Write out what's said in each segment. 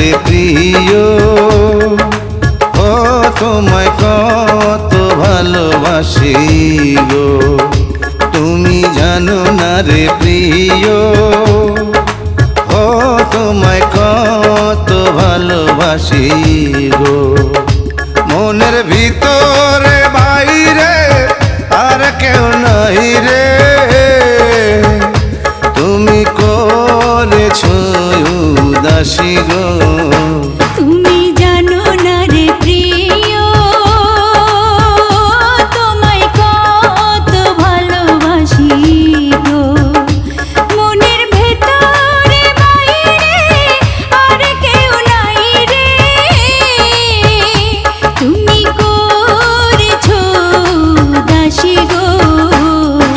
রে প্রিয়, ও তোমায় কত ভালোবাসি গো। তুমি জানো না রে প্রিয়, ও তোমায় কত ভালোবাসি গো। মনের ভিতরে বাইরে আর কেউ নাই রে, তুমি করেছো উদাসী গো। তুমি জানো না রে প্রিয়, তোমায় কত ভালোবাসি গো। মনের ভেতরে বাইরে আর কেউ নাই রে, তুমি করেছো উদাসী গো।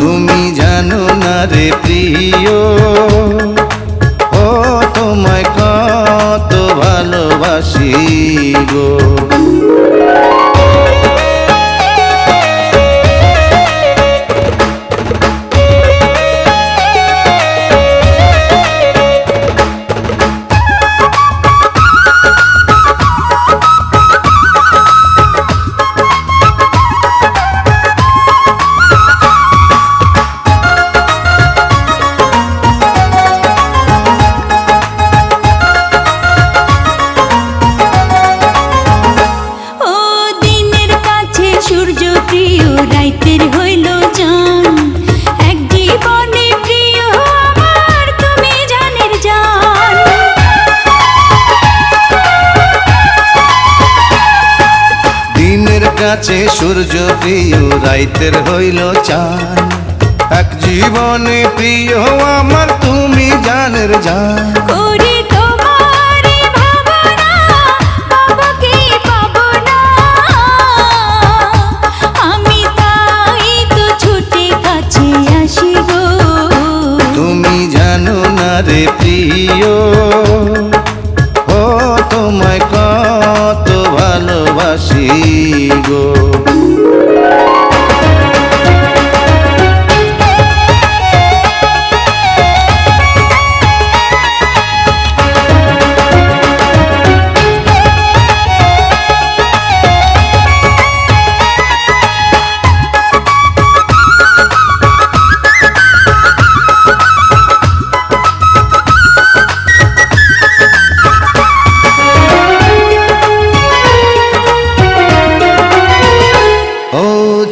তুমি জানো না রে প্রিয়, ও তোমায় কত ভালোবাসি গো। সূর্য প্রিয় রাইতের হইল জান, এক জীবনে প্রিয় আমার তুমি জানের জান। দিনের কাছে সূর্য প্রিয় রাইতের হইল চান, এক জীবনে প্রিয় আমার তুমি জানের জান। করি তোমারে ভাবনা, পাবো কি পাবো না, আমি তাই তো ছুটে কাছে আসি গো। তুমি জানো না রে প্রিয়, ও তোমায় কত ভালোবাসি গো।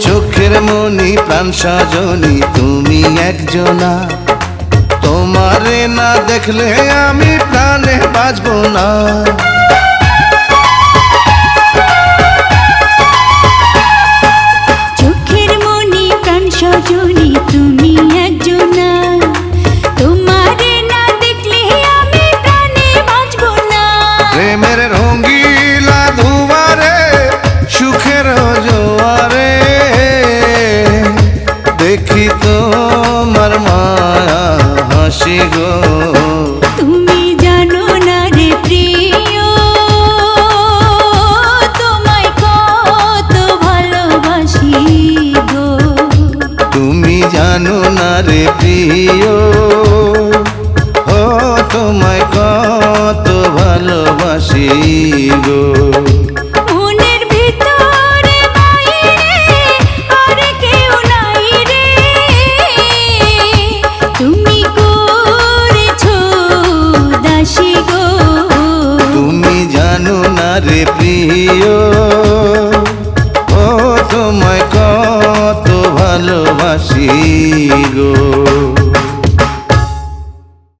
চোখের মনি প্রাণ সজনী তুমি একজনা, তোমারে না দেখলে আমি প্রাণে বাঁচব না। চোখের মনি প্রাণ সজনী তুমি একজনা, তোমারে না দেখলে আমি প্রাণে বাঁচব না। প্রেমের রঙ্গিলা ধুয়ারে সুখের জোয়ারে, দেখি তোমার মায়া হাসি গো। তুমি জানো না রে প্রিয়, তোমায় কত ভালোবাসি গো। তুমি জানো না রে প্রিয়, ও তোমায় কত ভালোবাসি গো। মনের ভিতরে বাইরে আর কেউ নাই রে, তুমি করেছো দাসী গো। তুমি জানো না রে প্রিয়,